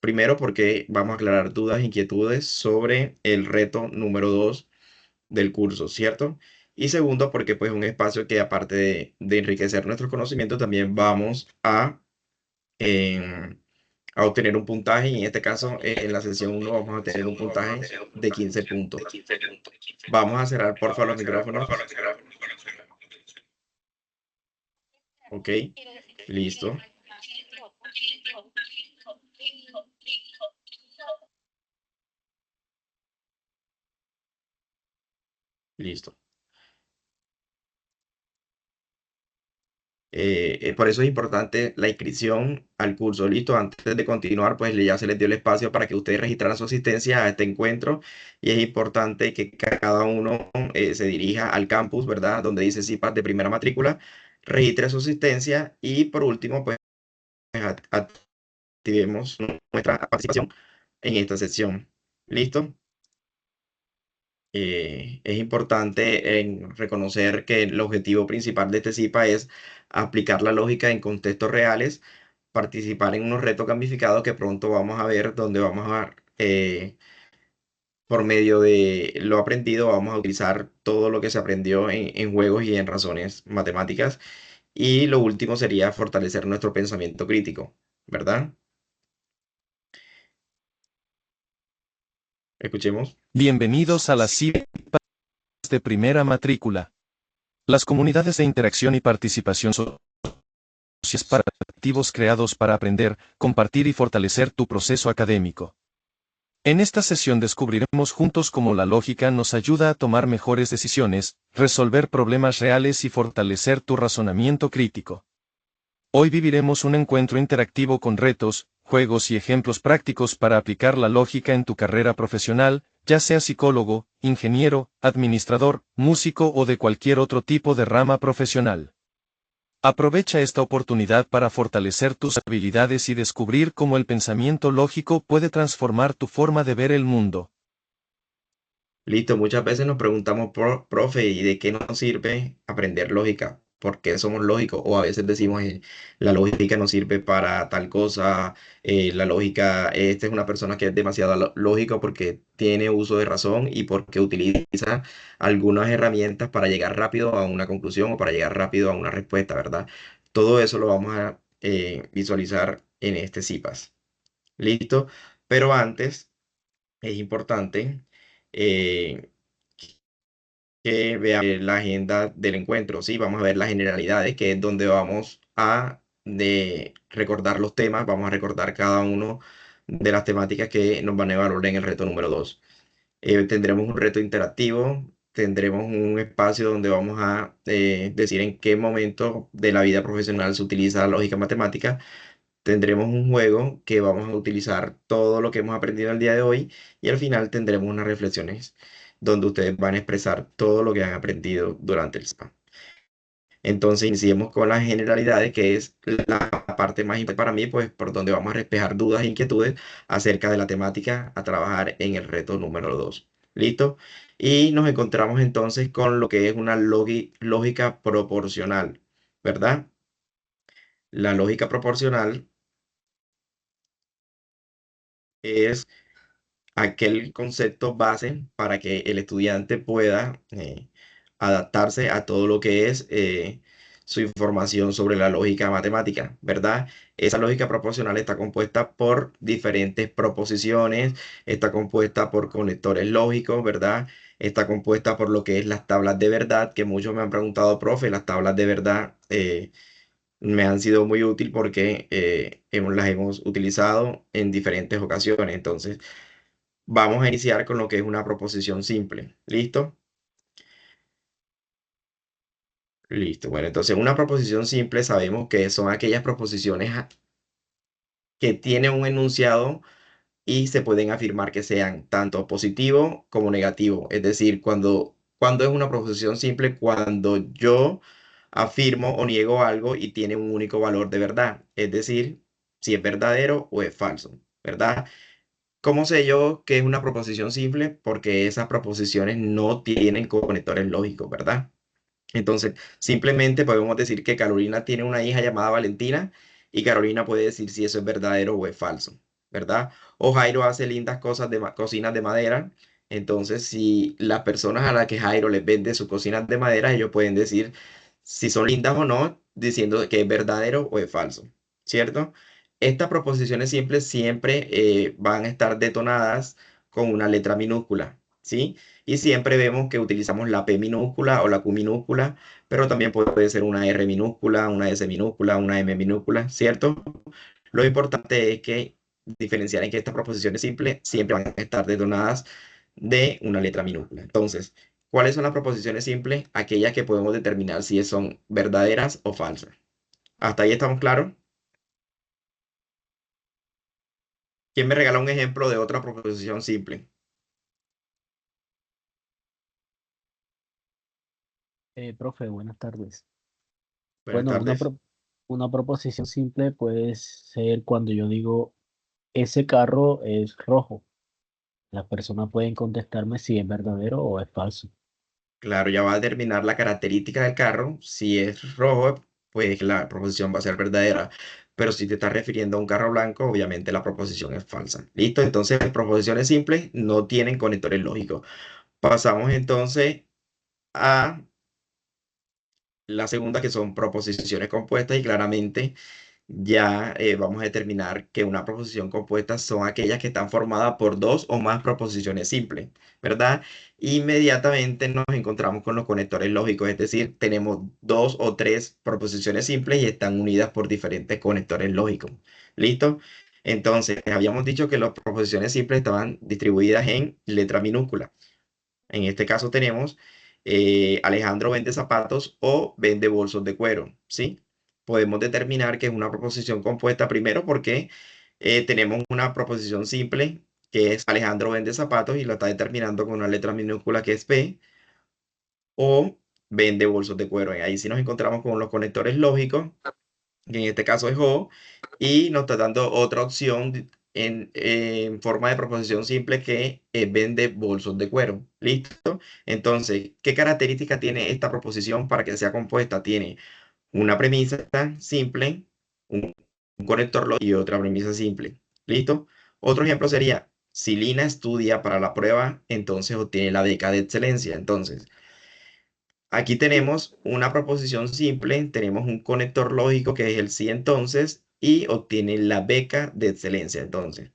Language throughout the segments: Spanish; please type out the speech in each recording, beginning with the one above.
Primero porque vamos a aclarar dudas e inquietudes sobre el reto número 2 del curso, ¿cierto? Y segundo porque pues es un espacio que aparte de enriquecer nuestros conocimientos, también vamos em, a obtener un puntaje y en este caso en la sesión 1 vamos a tener un puntaje de 15 puntos. Vamos a cerrar por favor los micrófonos. Ok, listo. Listo. Por eso es importante la inscripción al curso. Listo, antes de continuar, pues ya se les dio el espacio para que ustedes registraran su asistencia a este encuentro y es importante que cada uno se dirija al campus, ¿verdad? Donde dice CIPAS de primera matrícula, registre su asistencia y por último, pues activemos nuestra participación en esta sesión. ¿Listo? Es importante reconocer que el objetivo principal de este CIPA es aplicar la lógica en contextos reales, participar en unos retos gamificados que pronto vamos a ver, donde vamos a, por medio de lo aprendido, vamos a utilizar todo lo que se aprendió en juegos y en razones matemáticas. Y lo último sería fortalecer nuestro pensamiento crítico, ¿verdad? Escuchemos. Bienvenidos a las CIPAS de primera matrícula. Las comunidades de interacción y participación sociales para activos creados para aprender, compartir y fortalecer tu proceso académico. En esta sesión descubriremos juntos cómo la lógica nos ayuda a tomar mejores decisiones, resolver problemas reales y fortalecer tu razonamiento crítico. Hoy viviremos un encuentro interactivo con retos, juegos y ejemplos prácticos para aplicar la lógica en tu carrera profesional, ya sea psicólogo, ingeniero, administrador, músico o de cualquier otro tipo de rama profesional. Aprovecha esta oportunidad para fortalecer tus habilidades y descubrir cómo el pensamiento lógico puede transformar tu forma de ver el mundo. Listo, muchas veces nos preguntamos, profe, ¿y de qué nos sirve aprender lógica? ¿Por qué somos lógicos? O a veces decimos, la lógica nos sirve para tal cosa, la lógica, esta es una persona que es demasiado lógica porque tiene uso de razón y porque utiliza algunas herramientas para llegar rápido a una conclusión o para llegar rápido a una respuesta, ¿verdad? Todo eso lo vamos a visualizar en este CIPAS. ¿Listo? Pero antes es importante eh, que vea la agenda del encuentro, ¿sí? Vamos a ver las generalidades, que es donde vamos a recordar los temas, vamos a recordar cada uno de las temáticas que nos van a evaluar en el reto número 2. Tendremos un reto interactivo, tendremos un espacio donde vamos a decir en qué momento de la vida profesional se utiliza la lógica matemática. Tendremos un juego que vamos a utilizar todo lo que hemos aprendido el día de hoy y al final tendremos unas reflexiones donde ustedes van a expresar todo lo que han aprendido durante el SPA. Entonces iniciemos con las generalidades, que es la parte más importante para mí, pues por donde vamos a despejar dudas e inquietudes acerca de la temática a trabajar en el reto número 2. ¿Listo? Y nos encontramos entonces con lo que es una lógica proporcional, ¿verdad? La lógica proporcional es aquel concepto base para que el estudiante pueda adaptarse a todo lo que es su información sobre la lógica matemática, ¿verdad? Esa lógica proporcional está compuesta por diferentes proposiciones, está compuesta por conectores lógicos, ¿verdad? Está compuesta por lo que es las tablas de verdad, que muchos me han preguntado, profe, las tablas de verdad. Me han sido muy útil porque las hemos utilizado en diferentes ocasiones. Entonces, vamos a iniciar con lo que es una proposición simple. ¿Listo? Listo. Bueno, entonces una proposición simple sabemos que son aquellas proposiciones que tienen un enunciado y se pueden afirmar que sean tanto positivo como negativo. Es decir, cuando es una proposición simple, cuando yo afirmo o niego algo y tiene un único valor de verdad. Es decir, si es verdadero o es falso, ¿verdad? ¿Cómo sé yo que es una proposición simple? Porque esas proposiciones no tienen conectores lógicos, ¿verdad? Entonces, simplemente podemos decir que Carolina tiene una hija llamada Valentina y Carolina puede decir si eso es verdadero o es falso, ¿verdad? O Jairo hace lindas cosas de cocinas de madera. Entonces, si las personas a las que Jairo les vende sus cocinas de madera, ellos pueden decir si son lindas o no, diciendo que es verdadero o es falso, ¿cierto? Estas proposiciones simples siempre van a estar detonadas con una letra minúscula, ¿sí? Y siempre vemos que utilizamos la P minúscula o la Q minúscula, pero también puede ser una R minúscula, una S minúscula, una M minúscula, ¿cierto? Lo importante es que diferenciar en que estas proposiciones simples siempre van a estar detonadas de una letra minúscula. Entonces, ¿cuáles son las proposiciones simples? Aquellas que podemos determinar si son verdaderas o falsas. ¿Hasta ahí estamos claros? ¿Quién me regala un ejemplo de otra proposición simple? Profe, buenas tardes. Buenas Bueno, tardes. una proposición simple puede ser cuando yo digo, ese carro es rojo. Las personas pueden contestarme si es verdadero o es falso. Claro, ya va a determinar la característica del carro. Si es rojo, pues la proposición va a ser verdadera. Pero si te estás refiriendo a un carro blanco, obviamente la proposición es falsa. ¿Listo? Entonces, proposiciones simples no tienen conectores lógicos. Pasamos entonces a la segunda, que son proposiciones compuestas, y claramente ya vamos a determinar que una proposición compuesta son aquellas que están formadas por dos o más proposiciones simples, ¿verdad? Inmediatamente nos encontramos con los conectores lógicos, es decir, tenemos dos o tres proposiciones simples y están unidas por diferentes conectores lógicos. ¿Listo? Entonces, habíamos dicho que las proposiciones simples estaban distribuidas en letra minúscula. En este caso tenemos Alejandro vende zapatos o vende bolsos de cuero, ¿sí? Podemos determinar que es una proposición compuesta primero porque tenemos una proposición simple que es Alejandro vende zapatos y lo está determinando con una letra minúscula que es P, o vende bolsos de cuero. Ahí sí nos encontramos con los conectores lógicos, que en este caso es O, y nos está dando otra opción en forma de proposición simple que vende bolsos de cuero. ¿Listo? Entonces, ¿qué característica tiene esta proposición para que sea compuesta? Tiene una premisa simple, un, un conector lógico y otra premisa simple. ¿Listo? Otro ejemplo sería, si Lina estudia para la prueba, entonces obtiene la beca de excelencia. Entonces, aquí tenemos una proposición simple, tenemos un conector lógico que es el sí entonces y obtiene la beca de excelencia. Entonces,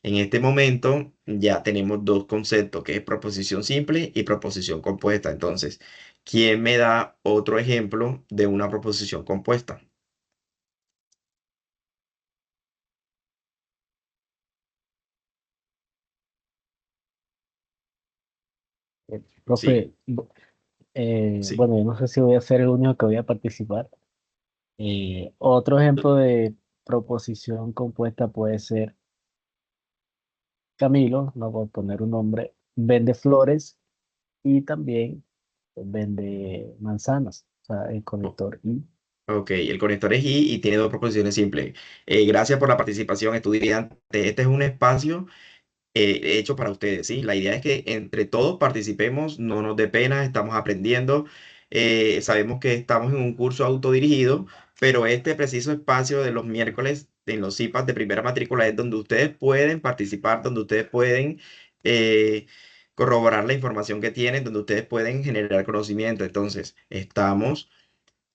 en este momento ya tenemos dos conceptos que es proposición simple y proposición compuesta. Entonces, ¿quién me da otro ejemplo de una proposición compuesta? Sí, Profe, sí. bueno, yo no sé si voy a ser el único que voy a participar. Otro ejemplo de proposición compuesta puede ser Camilo, no voy a poner un nombre, vende flores y también vende manzanas, o sea, el O- conector y. Ok, el conector es y tiene dos proposiciones simples. Gracias por la participación, estudiante. Este es un espacio hecho para ustedes, ¿sí? La idea es que entre todos participemos, no nos dé pena, estamos aprendiendo, sabemos que estamos en un curso autodirigido, pero este preciso espacio de los miércoles en los CIPAS de primera matrícula es donde ustedes pueden participar, donde ustedes pueden eh, corroborar la información que tienen, donde ustedes pueden generar conocimiento. Entonces, estamos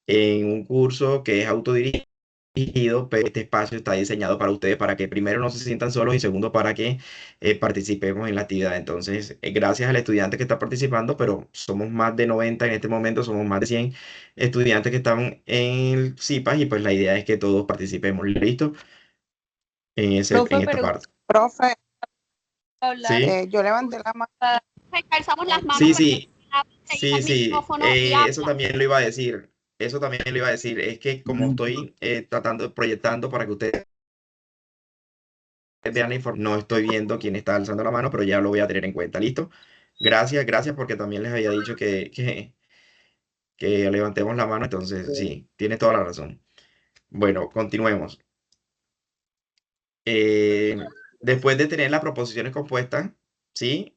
en un curso que es autodirigido, pero este espacio está diseñado para ustedes, para que primero no se sientan solos y segundo para que participemos en la actividad. Entonces, gracias al estudiante que está participando, pero somos más de 90 en este momento, somos más de 100 estudiantes que están en el CIPAS y pues la idea es que todos participemos, ¿listo? En Profe, esta pero parte. Profe, hablar, ¿Sí? yo levanté la mano. alzamos las manos Sí, para que sí, se llegue sí, al sí, micrófono y eso habla. también lo iba a decir. Eso también lo iba a decir. Es que como estoy tratando, proyectando para que ustedes vean la información. No estoy viendo quién está alzando la mano, pero ya lo voy a tener en cuenta. ¿Listo? Gracias, gracias, porque también les había dicho que levantemos la mano. Entonces, sí, tiene toda la razón. Bueno, continuemos. Después de tener las proposiciones compuestas, ¿sí?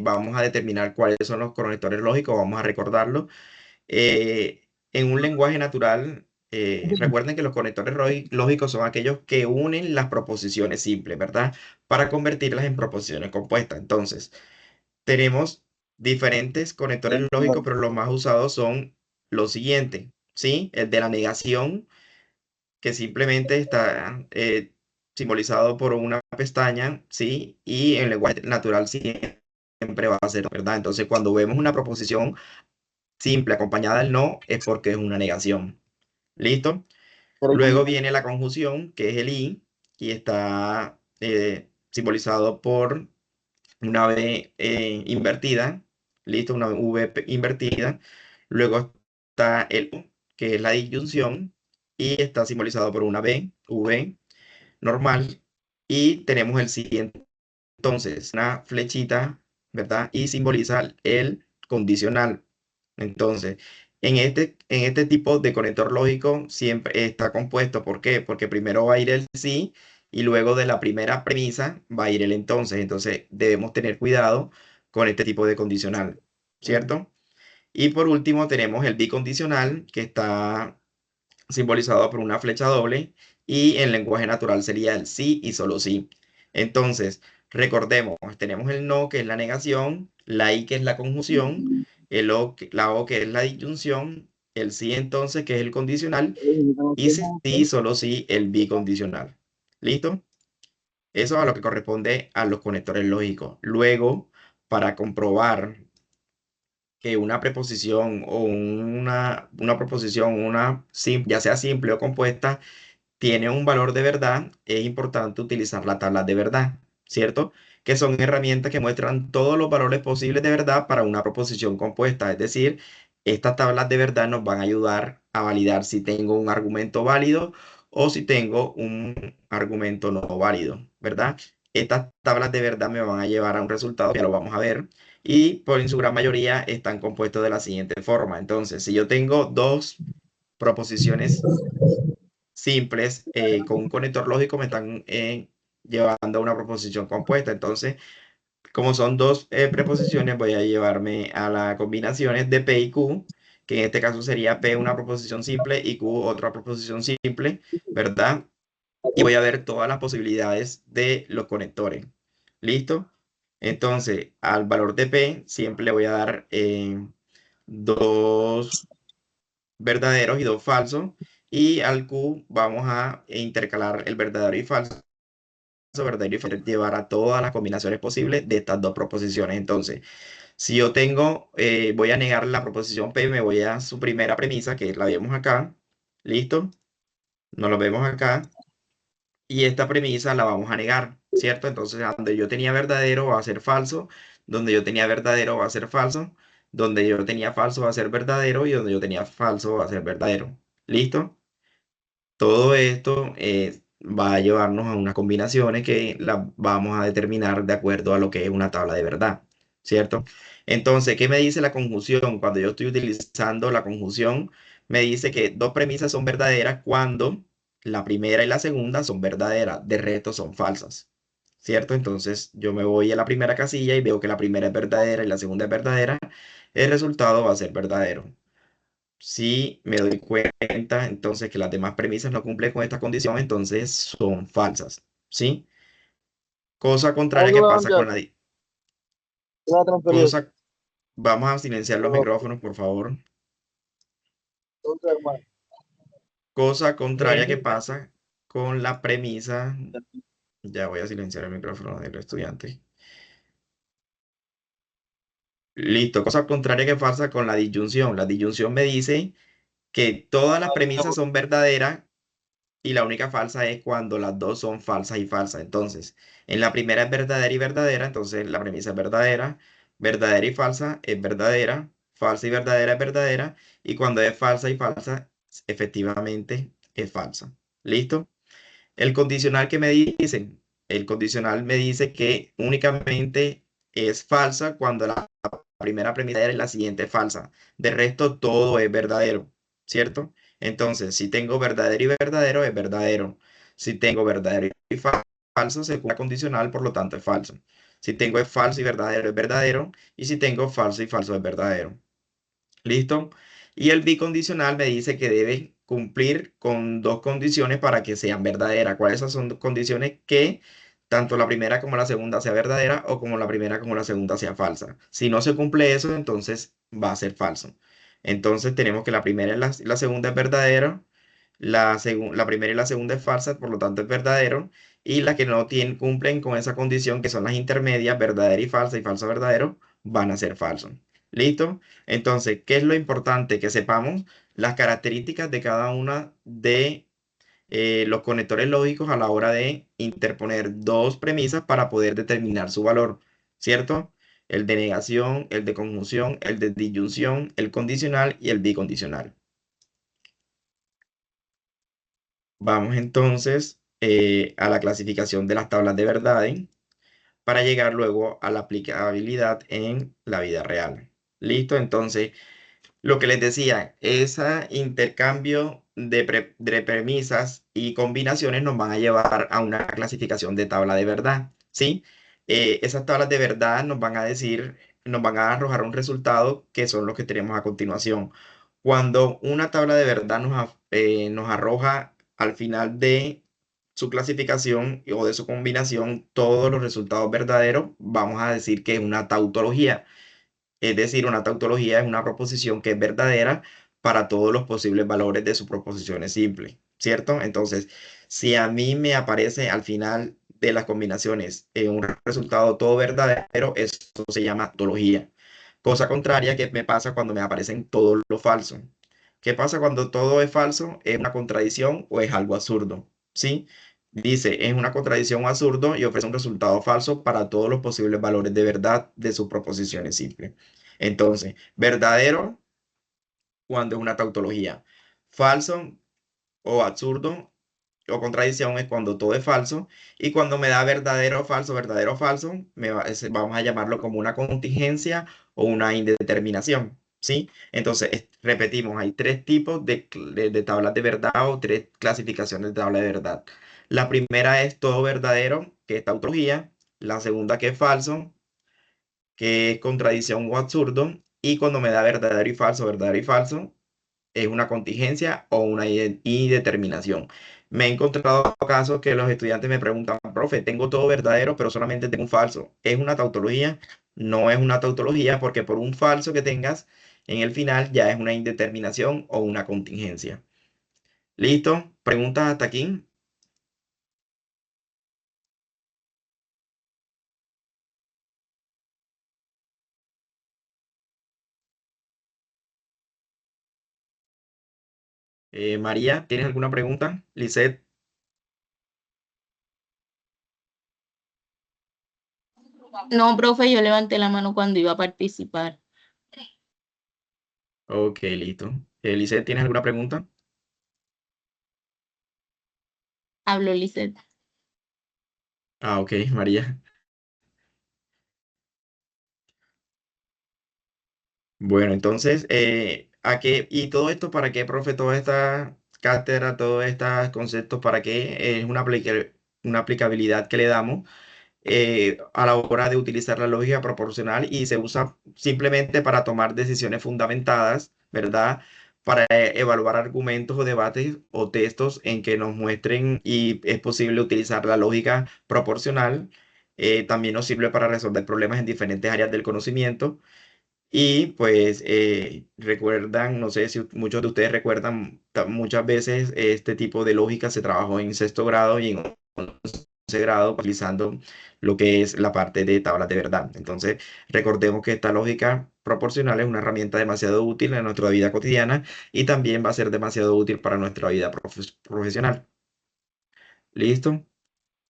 Vamos a determinar cuáles son los conectores lógicos, vamos a recordarlo. En un lenguaje natural, recuerden que los conectores lógicos son aquellos que unen las proposiciones simples, ¿verdad? Para convertirlas en proposiciones compuestas. Entonces, tenemos diferentes conectores lógicos, pero los más usados son los siguientes, ¿sí? El de la negación, que simplemente está simbolizado por una pestaña, ¿sí? Y en lenguaje natural siempre va a ser, ¿verdad? Entonces, cuando vemos una proposición simple acompañada del no, es porque es una negación. ¿Listo? Luego viene la conjunción, que es el y está simbolizado por una V invertida, ¿listo? Una invertida. Luego está el O, que es la disyunción, y está simbolizado por una V normal. Y tenemos el siguiente, entonces, una flechita, ¿verdad? Y simboliza el condicional. Entonces, en este tipo de conector lógico siempre está compuesto. ¿Por qué? Porque primero va a ir el sí y luego de la primera premisa va a ir el entonces. Entonces, debemos tener cuidado con este tipo de condicional, ¿cierto? Y por último, tenemos el bicondicional, que está simbolizado por una flecha doble y en lenguaje natural sería el sí y solo sí. Entonces, recordemos, tenemos el no, que es la negación, la y, que es la conjunción, el o, la o, que es la disyunción, el sí entonces, que es el condicional, y sí, solo sí, el bicondicional. ¿Listo? Eso a lo que corresponde a los conectores lógicos. Luego, para comprobar que una preposición o una proposición, ya sea simple o compuesta, tiene un valor de verdad, es importante utilizar la tabla de verdad, ¿cierto? Que son herramientas que muestran todos los valores posibles de verdad para una proposición compuesta. Es decir, estas tablas de verdad nos van a ayudar a validar si tengo un argumento válido o si tengo un argumento no válido, ¿verdad? Estas tablas de verdad me van a llevar a un resultado, ya lo vamos a ver, y por en su gran mayoría están compuestos de la siguiente forma. Entonces, si yo tengo dos proposiciones simples con un conector lógico me están llevando a una proposición compuesta. Entonces, como son dos preposiciones, voy a llevarme a las combinaciones de P y Q, que en este caso sería P una proposición simple y Q otra proposición simple, ¿verdad? Y voy a ver todas las posibilidades de los conectores. ¿Listo? Entonces, al valor de P siempre le voy a dar dos verdaderos y dos falsos. Y al Q vamos a intercalar el verdadero y falso, verdadero y falso, llevar a todas las combinaciones posibles de estas dos proposiciones. Entonces, si yo tengo, voy a negar la proposición P, me voy a su primera premisa, que la vemos acá. ¿Listo? Nos lo vemos acá. Y esta premisa la vamos a negar, ¿cierto? Entonces, donde yo tenía verdadero va a ser falso, donde yo tenía verdadero va a ser falso, donde yo tenía falso va a ser verdadero y donde yo tenía falso va a ser verdadero. ¿Listo? Todo esto va a llevarnos a unas combinaciones que las vamos a determinar de acuerdo a lo que es una tabla de verdad, ¿cierto? Entonces, ¿qué me dice la conjunción? Cuando yo estoy utilizando la conjunción, me dice que dos premisas son verdaderas cuando la primera y la segunda son verdaderas, de resto son falsas, ¿cierto? Entonces, yo me voy a la primera casilla y veo que la primera es verdadera y la segunda es verdadera, el resultado va a ser verdadero. Si me doy cuenta entonces que las demás premisas no cumplen con esta condición, entonces son falsas, ¿sí? Cosa contraria que pasa con cosa, vamos a silenciar los micrófonos, por favor. Cosa contraria que pasa con la premisa, ya voy a silenciar el micrófono del estudiante. Listo, cosa contraria que pasa con la disyunción. La disyunción me dice que todas las premisas son verdaderas y la única falsa es cuando las dos son falsas y falsas. Entonces, en la primera es verdadera y verdadera, entonces la premisa es verdadera, verdadera y falsa es verdadera, falsa y verdadera es verdadera, y cuando es falsa y falsa, efectivamente es falsa. ¿Listo? El condicional que me dicen, el condicional me dice que únicamente es falsa cuando la primera premisa es la siguiente falsa. De resto, todo es verdadero, ¿cierto? Entonces, si tengo verdadero y verdadero, es verdadero. Si tengo verdadero y falso, se cumple condicional, por lo tanto es falso. Si tengo es falso y verdadero, es verdadero. Y si tengo falso y falso, es verdadero. ¿Listo? Y el bicondicional me dice que debe cumplir con dos condiciones para que sean verdaderas. ¿Cuáles son condiciones? Que tanto la primera como la segunda sea verdadera o como la primera como la segunda sea falsa. Si no se cumple eso, entonces va a ser falso. Entonces tenemos que la primera y la segunda es verdadera, la primera y la segunda es falsa, por lo tanto es verdadero, y las que no cumplen con esa condición, que son las intermedias, verdadera y falso verdadero, van a ser falsos. ¿Listo? Entonces, ¿qué es lo importante? Que sepamos las características de cada una de los conectores lógicos a la hora de interponer dos premisas para poder determinar su valor, ¿cierto? El de negación, el de conjunción, el de disyunción, el condicional y el bicondicional. Vamos entonces a la clasificación de las tablas de verdades para llegar luego a la aplicabilidad en la vida real. ¿Listo? Entonces, lo que les decía, ese intercambio de premisas y combinaciones nos van a llevar a una clasificación de tabla de verdad, ¿sí? Esas tablas de verdad nos van a decir, nos van a arrojar un resultado que son los que tenemos a continuación. Cuando una tabla de verdad nos arroja al final de su clasificación o de su combinación todos los resultados verdaderos, vamos a decir que es una tautología. Es decir, una tautología es una proposición que es verdadera para todos los posibles valores de sus proposiciones simples, ¿cierto? Entonces, si a mí me aparece al final de las combinaciones un resultado todo verdadero, eso se llama tautología. Cosa contraria que me pasa cuando me aparecen todo lo falso. ¿Qué pasa cuando todo es falso? ¿Es una contradicción o es algo absurdo? ¿Sí? Dice, es una contradicción o absurdo y ofrece un resultado falso para todos los posibles valores de verdad de sus proposiciones simples. Entonces, verdadero cuando es una tautología. Falso o absurdo o contradicción es cuando todo es falso. Y cuando me da verdadero o falso, vamos a llamarlo como una contingencia o una indeterminación. ¿Sí? Entonces, repetimos, hay tres tipos de tablas de verdad o tres clasificaciones de tabla de verdad. La primera es todo verdadero, que es tautología. La segunda que es falso, que es contradicción o absurdo. Y cuando me da verdadero y falso, es una contingencia o una indeterminación. Me he encontrado casos que los estudiantes me preguntan, profe, tengo todo verdadero, pero solamente tengo un falso. ¿Es una tautología? No es una tautología porque por un falso que tengas en el final ya es una indeterminación o una contingencia. ¿Listo? ¿Preguntas hasta aquí? María, ¿tienes alguna pregunta? Lisette. No, profe, yo levanté la mano cuando iba a participar. Ok, listo. Lisette, ¿tienes alguna pregunta? Hablo, Lisette. Ah, ok, María. Bueno, entonces, ¿y todo esto para qué, profe? Toda esta cátedra, todos estos conceptos, ¿para qué? Es una aplicabilidad que le damos a la hora de utilizar la lógica proporcional y se usa simplemente para tomar decisiones fundamentadas, ¿verdad? Para evaluar argumentos o debates o textos en que nos muestren y es posible utilizar la lógica proporcional. También nos sirve para resolver problemas en diferentes áreas del conocimiento. Y pues recuerdan, no sé si muchos de ustedes recuerdan, muchas veces este tipo de lógica se trabajó en sexto grado y en 11 grado utilizando lo que es la parte de tablas de verdad. Entonces, recordemos que esta lógica proporcional es una herramienta demasiado útil en nuestra vida cotidiana y también va a ser demasiado útil para nuestra vida profesional. ¿Listo?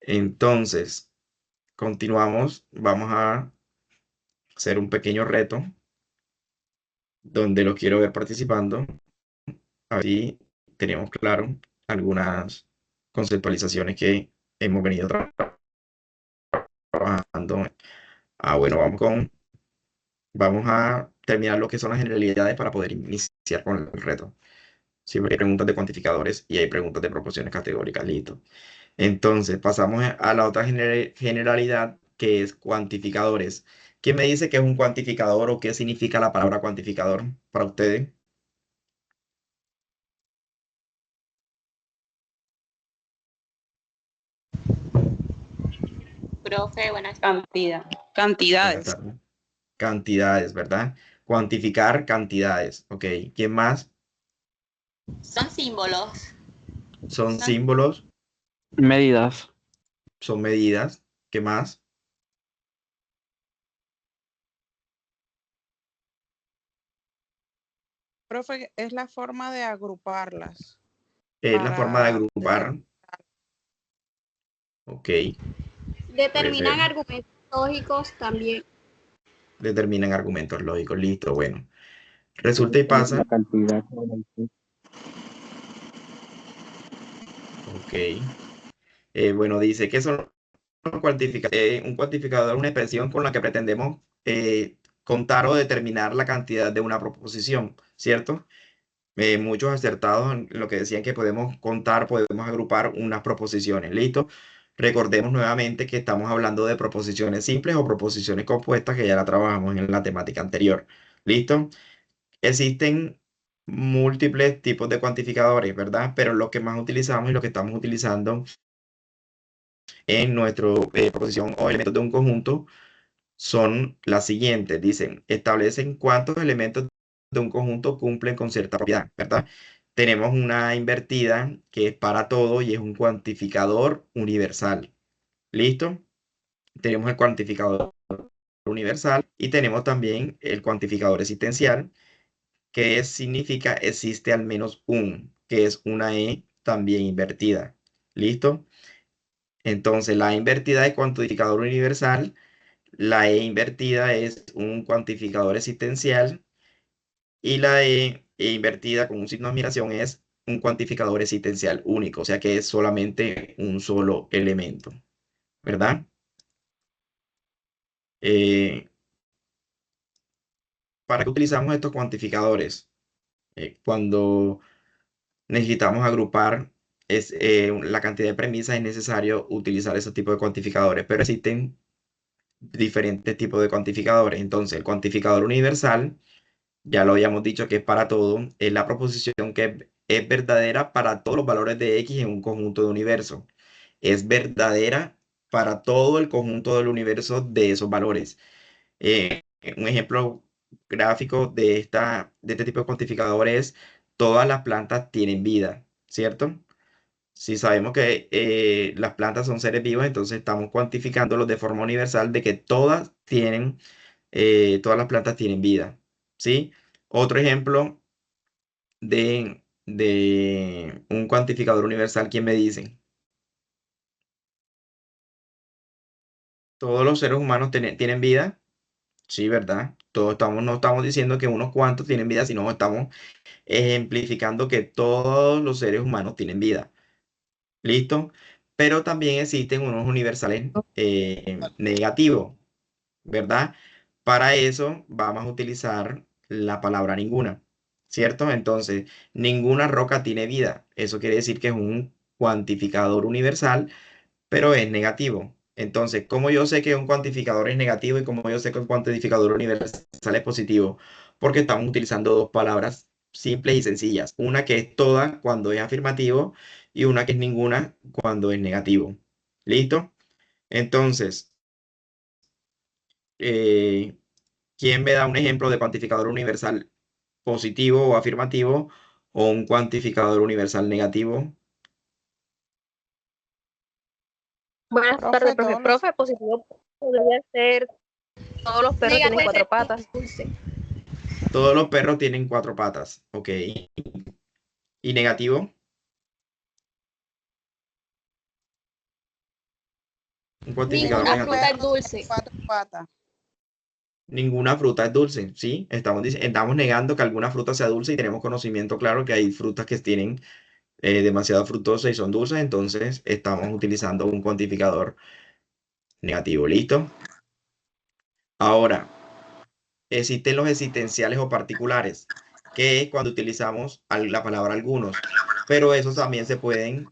Entonces, continuamos. Vamos a hacer un pequeño reto donde los quiero ver participando. Así tenemos claro algunas conceptualizaciones que hemos venido trabajando. Bueno, vamos a terminar lo que son las generalidades para poder iniciar con el reto. Siempre hay preguntas de cuantificadores y hay preguntas de proporciones categóricas, listo. Entonces, pasamos a la otra generalidad que es cuantificadores. ¿Quién me dice qué es un cuantificador o qué significa la palabra cuantificador para ustedes? profe, buenas Cantidad. Buenas Cantidades. tardes. Cantidades, ¿verdad? Cuantificar cantidades. Ok. ¿Quién más? Son símbolos. Son Son símbolos, Medidas. son medidas. ¿Qué más? Profe, es la forma de agruparlas Es la forma de para agrupar. Ok. Puede determinan ser. argumentos lógicos también. Determinan argumentos lógicos. Listo, bueno. Resulta y La pasa. cantidad sobre el peso. Ok. Bueno, dice que son un cuantificador, una expresión con la que pretendemos contar o determinar la cantidad de una proposición, ¿cierto? Muchos acertados en lo que decían que podemos contar, podemos agrupar unas proposiciones. ¿Listo? Recordemos nuevamente que estamos hablando de proposiciones simples o proposiciones compuestas que ya la trabajamos en la temática anterior. ¿Listo? Existen múltiples tipos de cuantificadores, ¿verdad? Pero lo que más utilizamos y lo que estamos utilizando en nuestra proposición o elementos de un conjunto son las siguientes. Dicen, establecen cuántos elementos de un conjunto cumplen con cierta propiedad, ¿verdad? Tenemos una invertida que es para todo y es un cuantificador universal. ¿Listo? Tenemos el cuantificador universal y tenemos también el cuantificador existencial, que significa existe al menos un, que es una E también invertida. ¿Listo? Entonces, la invertida es cuantificador universal. La E invertida es un cuantificador existencial y la E invertida con un signo de admiración es un cuantificador existencial único, o sea que es solamente un solo elemento, ¿verdad? Eh, ¿Para qué utilizamos estos cuantificadores? Cuando necesitamos agrupar la cantidad de premisas, es necesario utilizar ese tipo de cuantificadores, pero existen diferentes tipos de cuantificadores. Entonces, el cuantificador universal, ya lo habíamos dicho que es para todo, es la proposición que es verdadera para todos los valores de X en un conjunto de universo. Es verdadera para todo el conjunto del universo de esos valores. Un ejemplo gráfico de este tipo de cuantificadores es todas las plantas tienen vida, ¿cierto? Si sabemos que las plantas son seres vivos, entonces estamos cuantificándolos de forma universal de que todas las plantas tienen vida, ¿sí? Otro ejemplo de un cuantificador universal, ¿quién me dice? ¿Todos los seres humanos tienen vida? Sí, ¿verdad? No estamos diciendo que unos cuantos tienen vida, sino estamos ejemplificando que todos los seres humanos tienen vida. ¿Listo? Pero también existen unos universales negativos, ¿verdad? Para eso vamos a utilizar la palabra ninguna, ¿cierto? Entonces, ninguna roca tiene vida. Eso quiere decir que es un cuantificador universal, pero es negativo. Entonces, ¿cómo yo sé que un cuantificador es negativo y cómo yo sé que un cuantificador universal es positivo? Porque estamos utilizando dos palabras simples y sencillas. Una que es toda cuando es afirmativo y una que es ninguna cuando es negativo. ¿Listo? Entonces, eh, ¿quién me da un ejemplo de cuantificador universal positivo o afirmativo o un cuantificador universal negativo? Buenas Profe, tardes, profe. todos los, Profe, positivo podría ser todos los perros tienen Negativo, cuatro patas. dulce. Todos los perros tienen cuatro patas, ¿ok? ¿Y negativo? Un cuantificador Ninguna ningún negativo. fruta es perro dulce. tiene cuatro patas. Ninguna fruta es dulce, ¿sí? Estamos negando que alguna fruta sea dulce y tenemos conocimiento claro que hay frutas que tienen demasiado frutosas y son dulces, entonces estamos utilizando un cuantificador negativo, ¿listo? Ahora, existen los existenciales o particulares, que es cuando utilizamos la palabra algunos, pero esos también se pueden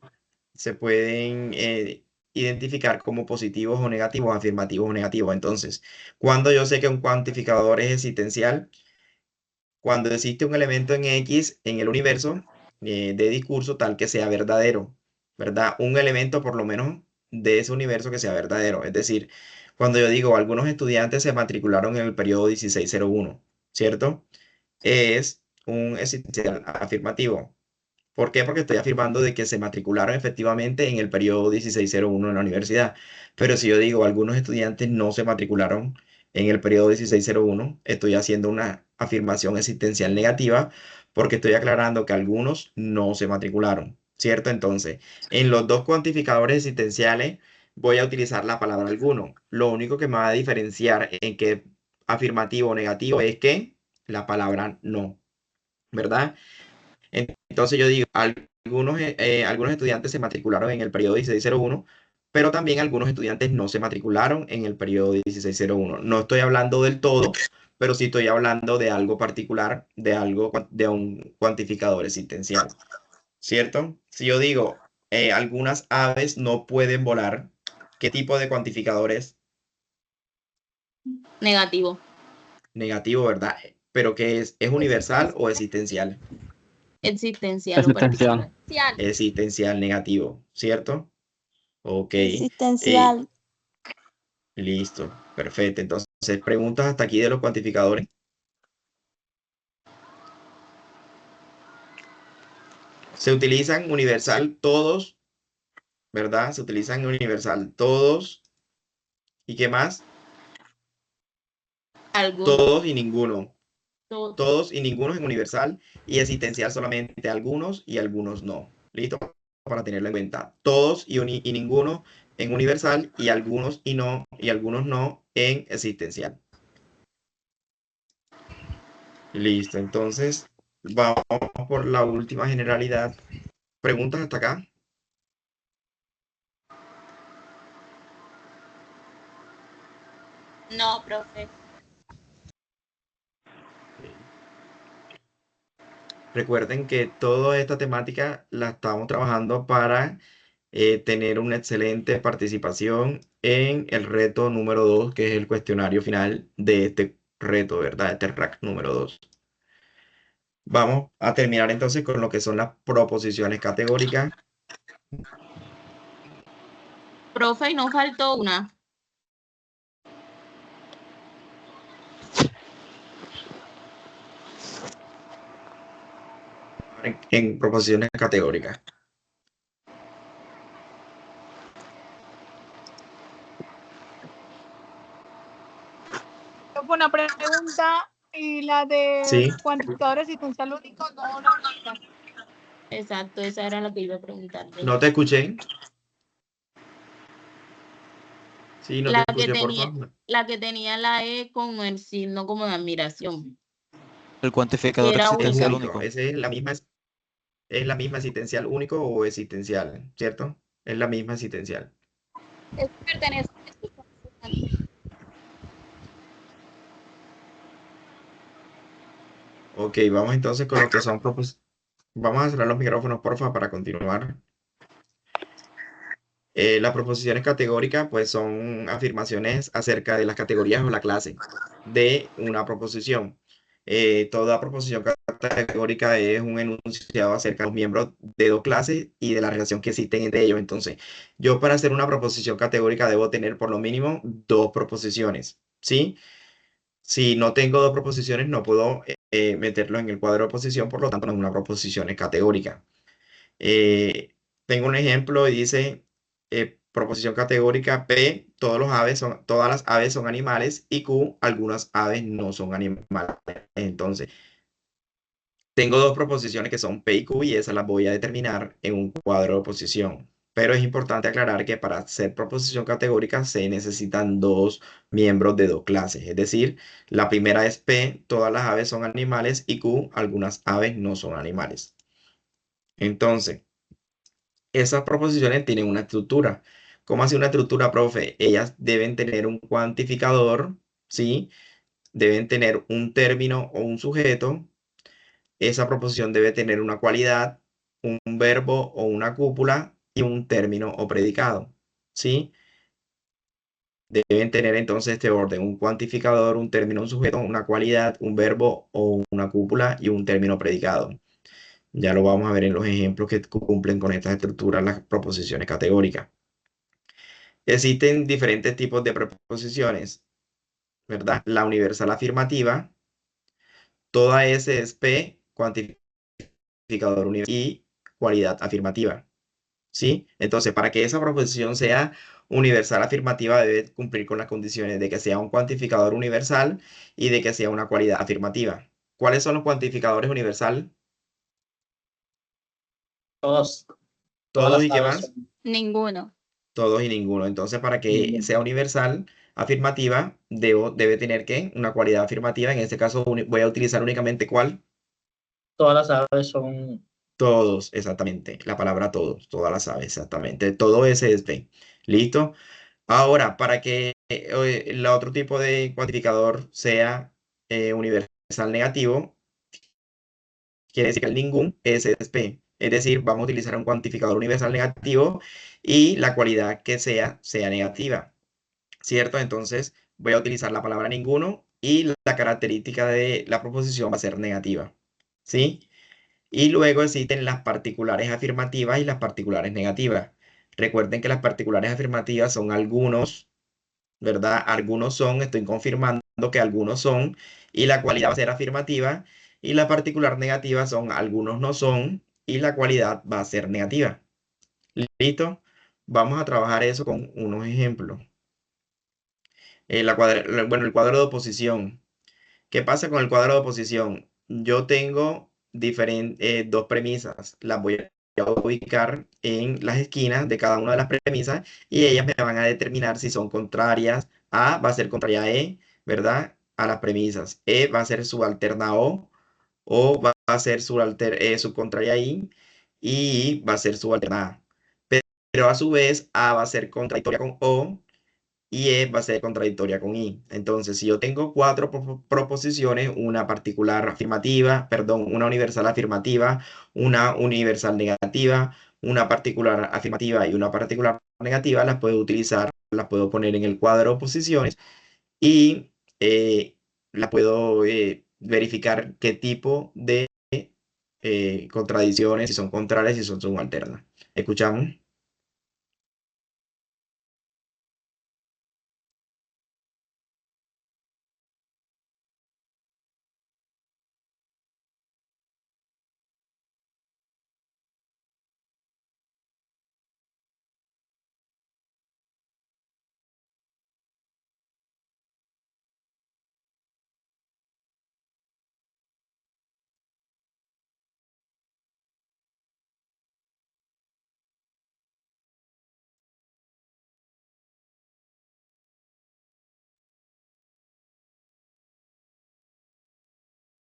identificar como positivos o negativos, afirmativos o negativos. Entonces, cuando yo sé que un cuantificador es existencial, cuando existe un elemento en X en el universo de discurso tal que sea verdadero, ¿verdad? Un elemento por lo menos de ese universo que sea verdadero. Es decir, cuando yo digo algunos estudiantes se matricularon en el periodo 1601, ¿cierto? Es un existencial afirmativo. ¿Por qué? Porque estoy afirmando de que se matricularon efectivamente en el periodo 1601 en la universidad. Pero si yo digo algunos estudiantes no se matricularon en el periodo 1601, estoy haciendo una afirmación existencial negativa porque estoy aclarando que algunos no se matricularon, ¿cierto? Entonces, en los dos cuantificadores existenciales voy a utilizar la palabra alguno. Lo único que me va a diferenciar en qué afirmativo o negativo es que la palabra no, ¿verdad? Entonces yo digo, algunos estudiantes se matricularon en el periodo 1601, pero también algunos estudiantes no se matricularon en el periodo 1601. No estoy hablando del todo, pero sí estoy hablando de algo particular, de un cuantificador existencial, ¿cierto? Si yo digo, algunas aves no pueden volar, ¿qué tipo de cuantificador es? Negativo. Negativo, ¿verdad? Pero ¿qué es? ¿Es universal o existencial? Existencial o particular. Existencial negativo, ¿cierto? Ok. Existencial. Listo. Perfecto. Entonces, preguntas hasta aquí de los cuantificadores. Se utilizan universal todos, ¿verdad? Se utilizan universal todos. ¿Y qué más? Algunos. Todos y ninguno. Todos. Todos y ninguno es universal. Y existencial solamente algunos y algunos no. ¿Listo? Para tenerlo en cuenta. Todos y ninguno en universal y algunos y algunos no en existencial. Listo. Entonces, vamos por la última generalidad. ¿Preguntas hasta acá? No, profe. Recuerden que toda esta temática la estamos trabajando para tener una excelente participación en el reto número 2, que es el cuestionario final de este reto, ¿verdad? Este RAC número 2. Vamos a terminar entonces con lo que son las proposiciones categóricas. Profe, y no faltó una. En proposiciones categóricas. Una pregunta, y la de Sí. cuantificador existencial único no la aplican. Exacto, esa era la que iba a preguntar. ¿No te escuché? Sí, no te escuché, por favor. La que tenía la E con el signo como de admiración. El cuantificador Era existencial único. único. Ese es la misma existencial único o existencial, ¿cierto? Es la misma existencial. Es pertenece. Ok, vamos entonces con lo que son Vamos a cerrar los micrófonos, porfa, para continuar. Las proposiciones categóricas, pues, son afirmaciones acerca de las categorías o la clase de una proposición. Toda proposición categórica es un enunciado acerca de los miembros de dos clases y de la relación que existen entre ellos. Entonces, yo para hacer una proposición categórica debo tener por lo mínimo dos proposiciones, ¿sí? Si no tengo dos proposiciones, no puedo meterlo en el cuadro de oposición, por lo tanto, no es una proposición categórica. Tengo un ejemplo y dice, proposición categórica P, todas las aves son animales y Q, algunas aves no son animales. Entonces, tengo dos proposiciones que son P y Q y esas las voy a determinar en un cuadro de oposición. Pero es importante aclarar que para hacer proposición categórica se necesitan dos miembros de dos clases. Es decir, la primera es P, todas las aves son animales y Q, algunas aves no son animales. Entonces, esas proposiciones tienen una estructura. ¿Cómo hace una estructura, profe? Ellas deben tener un cuantificador, ¿sí? Deben tener un término o un sujeto. Esa proposición debe tener una cualidad, un verbo o una cúpula y un término o predicado, ¿sí? Deben tener entonces este orden, un cuantificador, un término, un sujeto, una cualidad, un verbo o una cúpula y un término predicado. Ya lo vamos a ver en los ejemplos que cumplen con estas estructuras las proposiciones categóricas. Existen diferentes tipos de preposiciones, ¿verdad? La universal afirmativa, toda S es P, cuantificador universal y cualidad afirmativa, ¿sí? Entonces, para que esa proposición sea universal afirmativa, debe cumplir con las condiciones de que sea un cuantificador universal y de que sea una cualidad afirmativa. ¿Cuáles son los cuantificadores universal? Todos, todas Todos las y qué aves más? son Ninguno. Todos y ninguno. Entonces, para que ninguno. sea universal afirmativa, debe tener que una cualidad afirmativa. En este caso, voy a utilizar únicamente ¿cuál? Todas las aves son Todos, exactamente. La palabra todos, todas las aves, exactamente. Todo ese es B. ¿Listo? Ahora, para que el otro tipo de cuantificador sea universal negativo, quiere decir que el ningún ese es P. Es decir, vamos a utilizar un cuantificador universal negativo y la cualidad que sea negativa. ¿Cierto? Entonces voy a utilizar la palabra ninguno y la característica de la proposición va a ser negativa. ¿Sí? Y luego existen las particulares afirmativas y las particulares negativas. Recuerden que las particulares afirmativas son algunos, ¿verdad? Algunos son, estoy confirmando que algunos son, y la cualidad va a ser afirmativa, y la particular negativa son algunos no son, y la cualidad va a ser negativa. ¿Listo? Vamos a trabajar eso con unos ejemplos. Bueno, el cuadro de oposición. ¿Qué pasa con el cuadro de oposición? Yo tengo dos premisas. Las voy a ubicar en las esquinas de cada una de las premisas y ellas me van a determinar si son contrarias. A va a ser contraria a E, ¿verdad? A las premisas. E va a ser subalterna a O va a ser subcontraria a I y I va a ser subalterna a. Pero a su vez, A va a ser contradictoria con O y E va a ser contradictoria con I. Entonces, si yo tengo cuatro proposiciones, una particular afirmativa, perdón, una universal afirmativa, una universal negativa, una particular afirmativa y una particular negativa, las puedo utilizar, las puedo poner en el cuadro de posiciones y la puedo verificar qué tipo de contradicciones, si son contrarias, si son subalternas. ¿Escuchamos?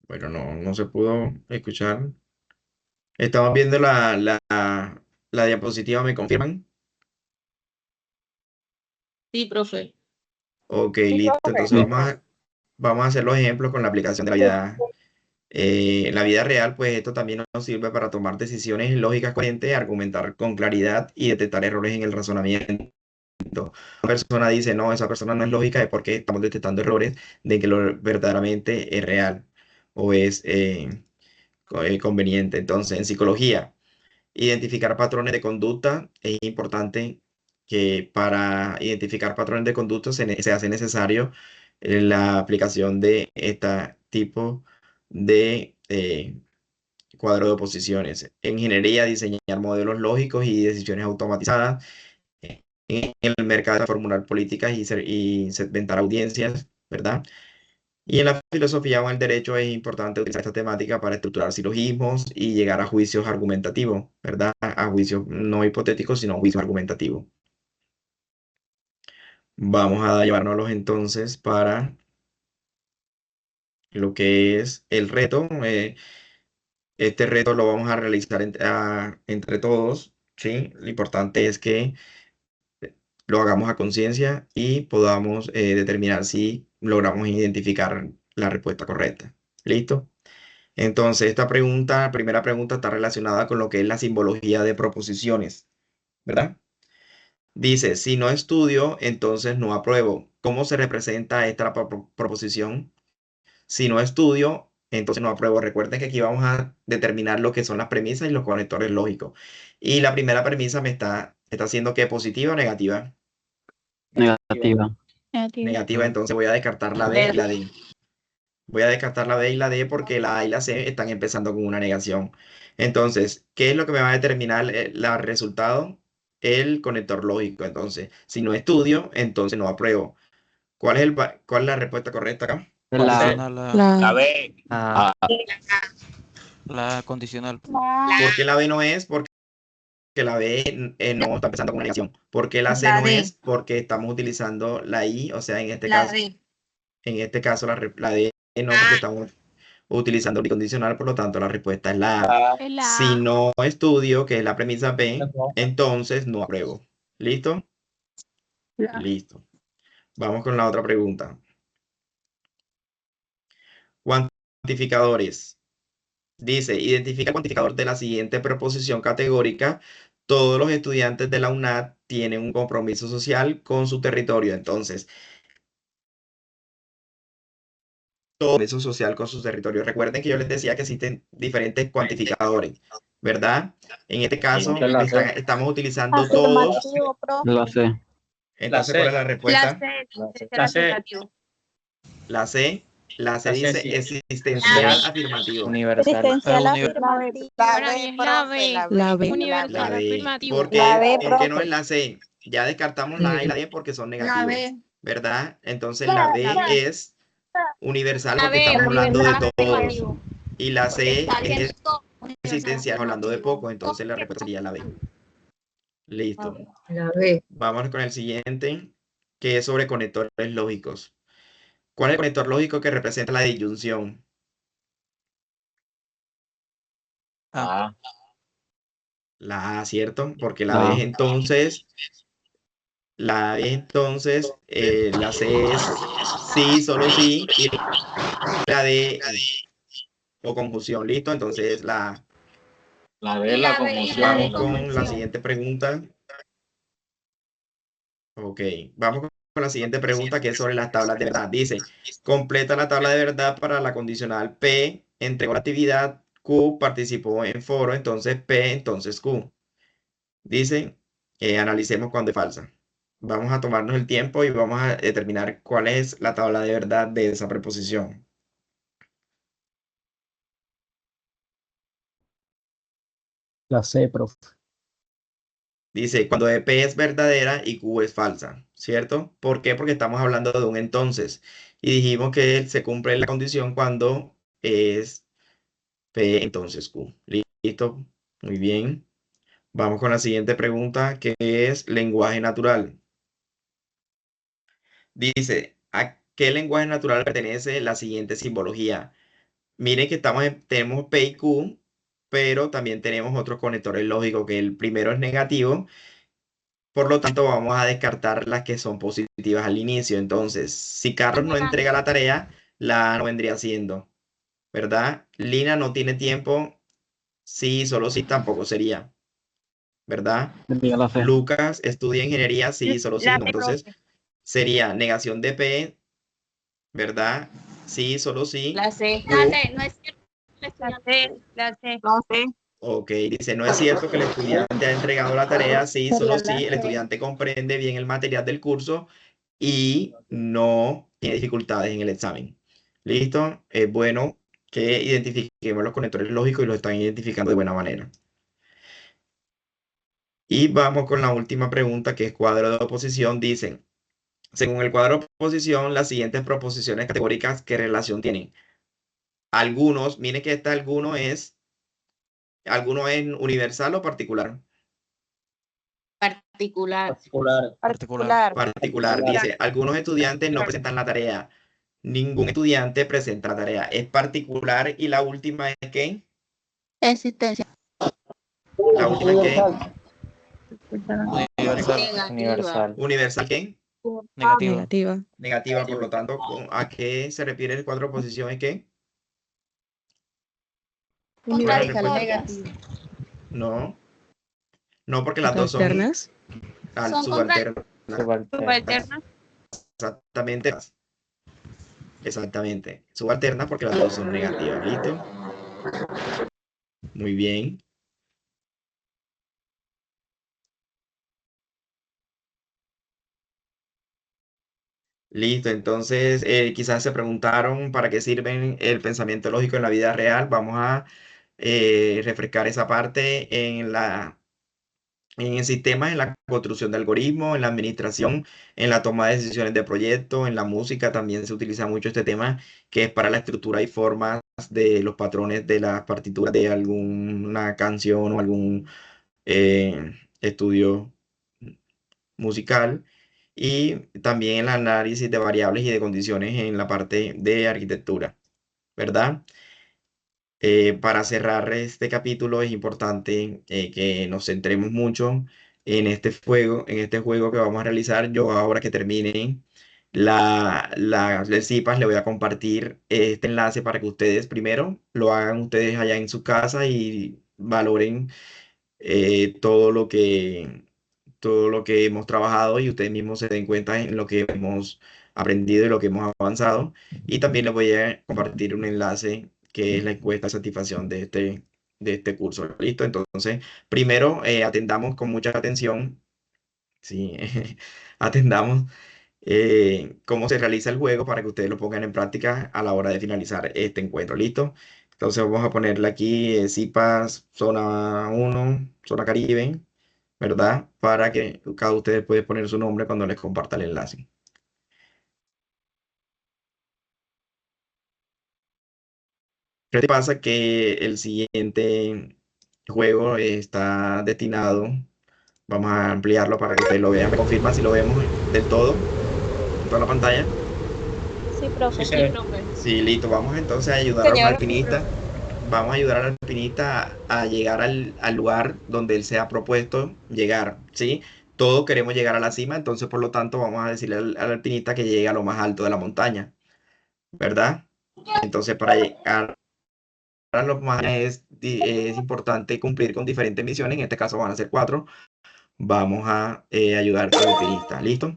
Bueno, no se pudo escuchar. Estamos viendo la diapositiva, ¿me confirman? Sí, profe. Ok, Sí, listo. profe. Entonces vamos a hacer los ejemplos con la aplicación de la vida. En la vida real, pues esto también nos sirve para tomar decisiones lógicas coherentes, argumentar con claridad y detectar errores en el razonamiento. Una persona dice, no, esa persona no es lógica, es porque estamos detectando errores de que lo verdaderamente es real o es conveniente. Entonces, en psicología. Identificar patrones de conducta es importante que para identificar patrones de conducta se hace necesario la aplicación de este tipo de cuadro de oposiciones. En ingeniería, diseñar modelos lógicos y decisiones automatizadas. En el mercado, formular políticas y segmentar audiencias, ¿verdad? Y en la filosofía o en el derecho es importante utilizar esta temática para estructurar silogismos y llegar a juicios argumentativos, ¿verdad? A juicios no hipotéticos, sino juicios argumentativos. Vamos a llevárnoslos entonces para lo que es el reto. Este reto lo vamos a realizar entre todos, ¿sí? Lo importante es que lo hagamos a conciencia y podamos determinar si logramos identificar la respuesta correcta. ¿Listo? Entonces, la primera pregunta está relacionada con lo que es la simbología de proposiciones, ¿verdad? Dice, si no estudio, entonces no apruebo. ¿Cómo se representa esta proposición? Si no estudio, entonces no apruebo. Recuerden que aquí vamos a determinar lo que son las premisas y los conectores lógicos. Y la primera premisa está haciendo que positiva o negativa. Negativa. Negativa, entonces voy a descartar la B y la D. Voy a descartar la B y la D porque la A y la C están empezando con una negación. Entonces, ¿qué es lo que me va a determinar el resultado? El conector lógico. Entonces, si no estudio, entonces no apruebo. ¿Cuál es la respuesta correcta acá? Condicional La B. la condicional. ¿Por qué la B no es? Porque la B no está empezando con una negación. ¿Por qué la C no es? Porque estamos utilizando la I, o sea, en este caso la D no, porque estamos utilizando bicondicional, por lo tanto la respuesta es la A. Es la Si A. no estudio, que es la premisa B, entonces no apruebo. ¿Listo? Listo. Vamos con la otra pregunta. Cuantificadores. Dice, identifica el cuantificador de la siguiente proposición categórica. Todos los estudiantes de la UNAD tienen un compromiso social con su territorio. Entonces, todo compromiso social con su territorio. Recuerden que yo les decía que existen diferentes cuantificadores, ¿verdad? En este caso, estamos utilizando todos. Afirmativo, profe. La C. Entonces, C. ¿cuál es la respuesta? La C. La C. La C La C, dice sí. existencial afirmativo. Universal. Existencial Universal. afirmativo. Para mí es la B. La B. Universal La D. afirmativo. ¿Por La B, qué no profe. es la C? Ya descartamos la A y la D porque son negativos, ¿verdad? Entonces la D es universal La porque B, estamos hablando de universal todos. afirmativo. Y la Porque C está haciendo es todo. existencial hablando de poco, entonces la respuesta sería la B. Listo. La B. Vamos con el siguiente, que es sobre conectores lógicos. ¿Cuál es el conector lógico que representa la disyunción? A. La A, ¿cierto? Porque la La B A. es entonces, la C es sí, solo sí, y la D o conjunción, ¿listo? Entonces La D es la vamos conjunción. con la siguiente pregunta. Ok, vamos con la siguiente pregunta que es sobre las tablas de verdad. Dice, completa la tabla de verdad para la condicional P, entregó la actividad, Q participó en foro, entonces P, entonces Q. Dice, analicemos cuándo es falsa. Vamos a tomarnos el tiempo y vamos a determinar cuál es la tabla de verdad de esa preposición. La C, profe. Dice, cuando P es verdadera y Q es falsa, ¿cierto? ¿Por qué? Porque estamos hablando de un entonces. Y dijimos que se cumple la condición cuando es P, entonces Q. ¿Listo? Muy bien. Vamos con la siguiente pregunta, que es lenguaje natural. Dice, ¿a qué lenguaje natural pertenece la siguiente simbología? Miren que tenemos P y Q, pero también tenemos otros conectores lógicos, que el primero es negativo. Por lo tanto, vamos a descartar las que son positivas al inicio. Entonces, si Carlos no entrega la tarea, la A no vendría siendo, ¿verdad? Lina no tiene tiempo, sí, solo sí, tampoco sería, ¿verdad? Vendría la C. Lucas estudia ingeniería, sí, solo sí, La no. B, Entonces, sería negación de P, ¿verdad? Sí, solo sí. La C. Q. La C, no es cierto. La C. La C. La C. Ok, dice, no es cierto que el estudiante ha entregado la tarea, sí, solo sí, el estudiante comprende bien el material del curso y no tiene dificultades en el examen. ¿Listo? Es bueno que identifiquemos los conectores lógicos y los están identificando de buena manera. Y vamos con la última pregunta, que es cuadro de oposición. Dicen, según el cuadro de oposición, las siguientes proposiciones categóricas, ¿qué relación tienen? Algunos, miren que ¿alguno es universal o particular? Particular. Particular. Particular. Dice, algunos estudiantes no presentan la tarea. Ningún estudiante presenta la tarea. Es particular y la última es ¿qué? Existencia. La última es ¿qué? Universal. Negativa. Universal ¿qué? Negativa. Negativa, por lo tanto, ¿a qué se refiere el cuadro de oposición? ¿Es qué? ¿Cuál es la respuesta? Contradictorias. No, no, porque las dos son Son subalternas. Subalterna. Exactamente. Exactamente. Subalternas porque las dos son negativas. ¿Listo? Muy bien. Listo, entonces quizás se preguntaron para qué sirve el pensamiento lógico en la vida real. Vamos a refrescar esa parte en sistemas, en la construcción de algoritmos, en la administración, en la toma de decisiones de proyectos, en la música también se utiliza mucho este tema, que es para la estructura y formas de los patrones de las partituras de alguna canción o algún estudio musical. Y también el análisis de variables y de condiciones en la parte de arquitectura, ¿verdad? Para cerrar este capítulo es importante que nos centremos mucho en este juego que vamos a realizar. Yo ahora que termine el CIPAS le voy a compartir este enlace para que ustedes primero lo hagan ustedes allá en su casa y valoren todo lo que hemos trabajado y ustedes mismos se den cuenta en lo que hemos aprendido y lo que hemos avanzado. Y también les voy a compartir un enlace que es la encuesta de satisfacción de este curso. ¿Listo? Entonces, primero atendamos con mucha atención, sí, atendamos cómo se realiza el juego para que ustedes lo pongan en práctica a la hora de finalizar este encuentro. ¿Listo? Entonces vamos a ponerle aquí CIPAS Zona 1, Zona Caribe, ¿verdad? Para que cada ustedes puede poner su nombre cuando les comparta el enlace. ¿Qué te pasa? Que el siguiente juego está destinado, vamos a ampliarlo para que ustedes lo vean. ¿Me confirman si lo vemos del todo en toda la pantalla? Sí, profe. Sí, Sí, sí. profe. Sí, listo. Vamos entonces a ayudar a un Señor. alpinista. Vamos a ayudar al alpinista a llegar al lugar donde él se ha propuesto llegar, ¿sí? Todos queremos llegar a la cima, entonces por lo tanto vamos a decirle al alpinista que llegue a lo más alto de la montaña, ¿verdad? Entonces para llegar a lo más es importante cumplir con diferentes misiones, en este caso van a ser 4. Vamos a ayudar al alpinista, ¿listo?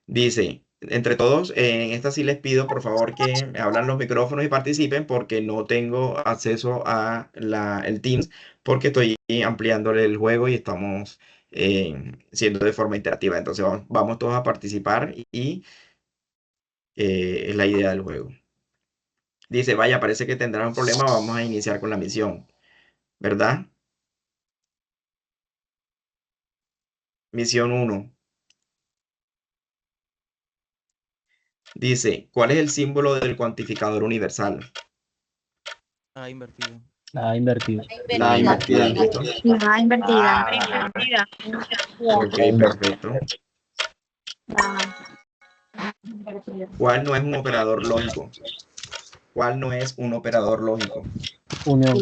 Dice, entre todos, en esta sí les pido por favor que me abran los micrófonos y participen porque no tengo acceso a el Teams porque estoy ampliándole el juego y estamos siendo de forma interactiva. Entonces vamos todos a participar y es la idea del juego. Dice, vaya, parece que tendrá un problema, vamos a iniciar con la misión, ¿verdad? Misión 1. Dice, ¿cuál es el símbolo del cuantificador universal? A invertido. La invertido. La invertida, ¿listo? La invertida. Invertida. Ok, perfecto. ¿Cuál no es un operador lógico? ¿Cuál no es un operador lógico? Unión.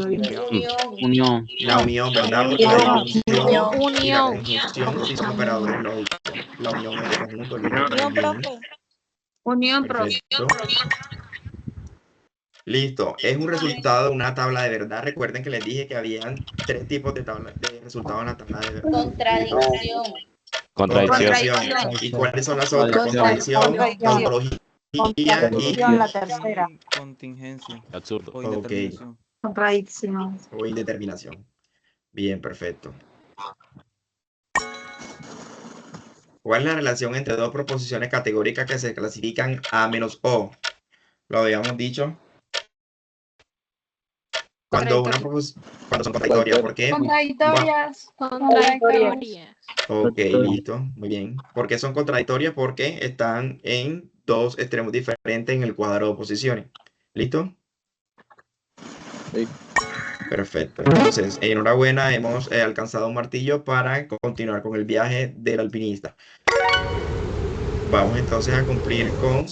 Unión. La unión, ¿verdad? Porque la división y la Unión. conjunción sí son operadores lógicos. La unión es de conjunto, listo, muy Unión, bien. profe. Unión, profe. Perfecto. Listo. Es un resultado de una tabla de verdad. Recuerden que les dije que habían 3 tipos de resultados en la tabla de verdad. Contradicción. Contradicción. ¿Y cuáles son las otras? Contradicción, ontología y Contradicción, la tercera. Contingencia. Absurdo. O Ok. indeterminación. Contradicción. O indeterminación. Bien, perfecto. ¿Cuál es la relación entre dos proposiciones categóricas que se clasifican A menos O? Lo habíamos dicho. Cuando son contradictorias. ¿Por qué? Contradictorias. Contradictorias. Ok, listo. Muy bien. ¿Por qué son contradictorias? Porque están en dos extremos diferentes en el cuadro de oposiciones. ¿Listo? Sí. Perfecto. Entonces, enhorabuena, hemos alcanzado un martillo para continuar con el viaje del alpinista. Vamos entonces a cumplir con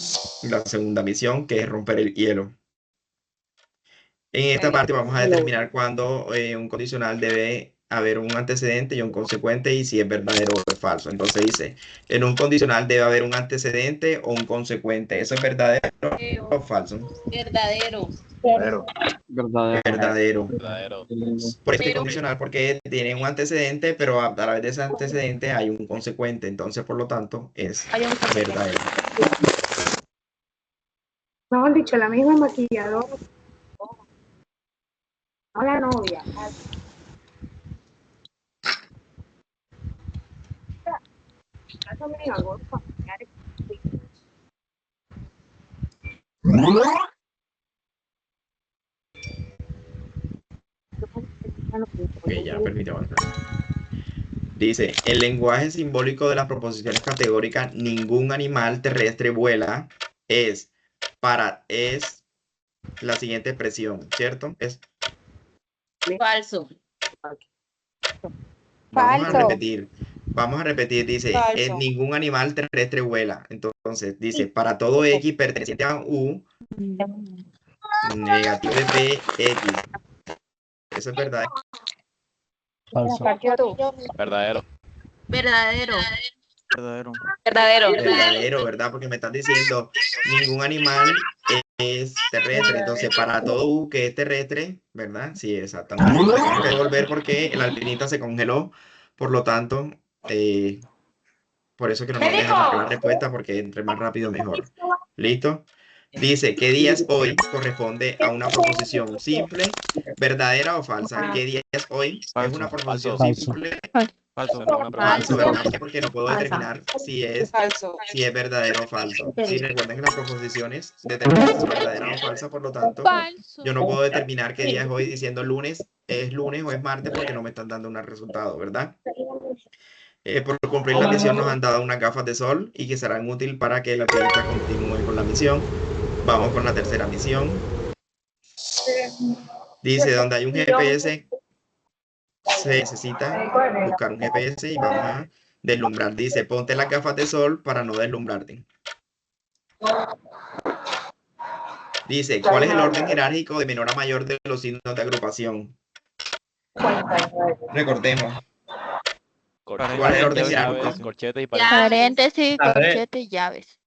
la segunda misión, que es romper el hielo. En esta parte vamos a determinar cuándo un condicional debe haber un antecedente y un consecuente y si es verdadero o es falso. Entonces dice, en un condicional debe haber un antecedente o un consecuente. ¿Eso es verdadero o falso? Verdadero. Verdadero. Verdadero. Por este condicional, porque tiene un antecedente, pero a través de ese antecedente hay un consecuente. Entonces, por lo tanto, es verdadero. Mejor dicho, la misma maquilladora. No la novia. Ok, ya permite avanzar. Dice, el lenguaje simbólico de las proposiciones categóricas, ningún animal terrestre vuela, es la siguiente expresión, ¿cierto? Falso. Vamos a Falso. repetir, dice, Falso. ningún animal terrestre vuela. Entonces, dice, para todo X perteneciente a U, negativo de P, X. Eso es verdad. Falso. Verdadero. Verdadero. Verdadero. Verdadero. Verdadero, ¿verdad? Porque me están diciendo, ningún animal es terrestre. Entonces, para todo U que es terrestre, ¿verdad? Sí, exactamente. Tenemos que devolver porque el alpinista se congeló. Por lo tanto, por eso que no nos deja marcar la respuesta, porque entre más rápido mejor. ¿Listo? Dice, ¿qué día es hoy? Corresponde a una proposición simple, verdadera o falsa. ¿Qué día es hoy? Es Falso. una proposición Falso. simple, Falso. falso, ¿verdad? Porque no puedo determinar si es Falso. verdadero o falso. Sí, recuerden que las proposiciones determinan si son verdaderas o falsas, por lo tanto, yo no puedo determinar qué día es hoy diciendo lunes, es lunes o es martes porque no me están dando un resultado, ¿verdad? Por cumplir la misión nos han dado unas gafas de sol y que serán útiles para que la alpinista continúe con la misión. Vamos con la tercera misión. Dice, donde hay un GPS, se necesita buscar un GPS y vamos a deslumbrar. Dice, ponte las gafas de sol para no deslumbrarte. Dice, ¿cuál es el orden jerárquico de menor a mayor de los signos de agrupación? Recordemos. ¿Cuál es el orden jerárquico? Corchetes y Paréntesis, corchete y llaves.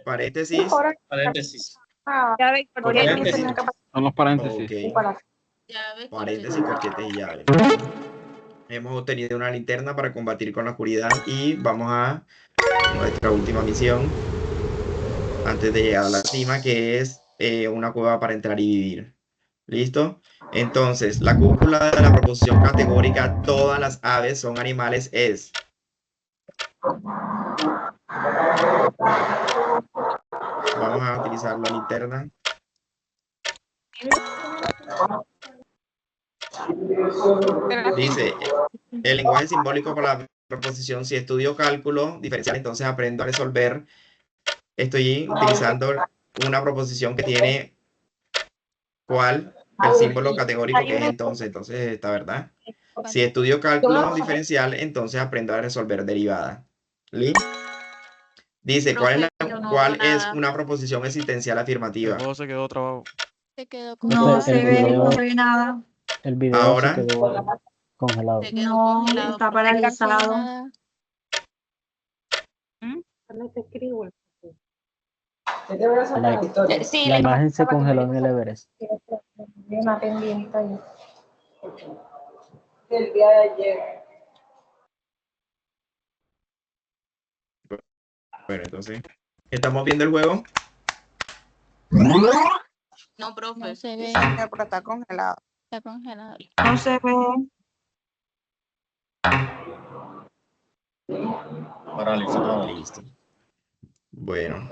Paréntesis. paréntesis. Llave, Paréntesis. Son los paréntesis. Ok. Llave, Paréntesis, corchetes y llaves. Hemos obtenido una linterna para combatir con la oscuridad y vamos a nuestra última misión antes de llegar a la cima, que es una cueva para entrar y vivir. ¿Listo? Entonces, la cúpula de la proposición categórica, todas las aves son animales, es. Vamos a utilizar la linterna. Dice, el lenguaje simbólico para la proposición, si estudio cálculo diferencial, entonces aprendo a resolver. Estoy utilizando una proposición que tiene ¿cuál? El símbolo categórico que es entonces está, ¿verdad? Si estudio cálculo diferencial, entonces aprendo a resolver derivada. ¿Listo? Dice, ¿cuál es una proposición existencial El afirmativa? juego se quedó trabado. Se quedó No se ve, no se ve nada. El video Ahora. se quedó congelado. Se quedó congelado. Está porque paralizado. nada. La imagen se congeló en el Everest. Una pendiente ahí. Bueno, entonces, ¿estamos viendo el juego? No, profe. No se ve. Pero está congelado. Está congelado. No se ve. Paralizado. Listo. Bueno.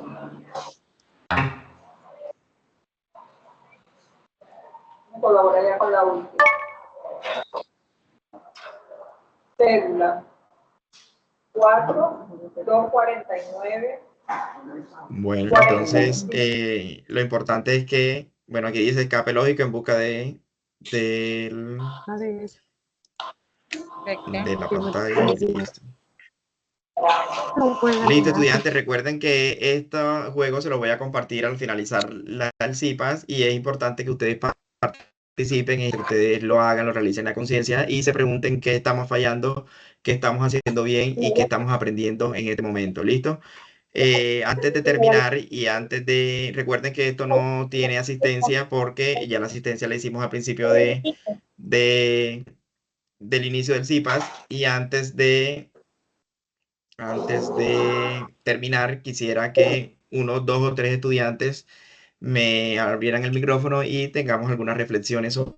Colabora ya con la última. Cédula 4-249. Bueno, entonces lo importante es que, bueno, aquí dice escape lógico en busca de la pantalla. Listo. Listo, estudiantes, recuerden que este juego se lo voy a compartir al finalizar el CIPAS y es importante que ustedes participen y que ustedes lo hagan, lo realicen a conciencia y se pregunten qué estamos fallando, qué estamos haciendo bien y qué estamos aprendiendo en este momento. ¿Listo? Antes de terminar y recuerden que esto no tiene asistencia porque ya la asistencia la hicimos al principio del inicio del CIPAS y antes de terminar quisiera que unos 2 o 3 estudiantes me abrieran el micrófono y tengamos algunas reflexiones sobre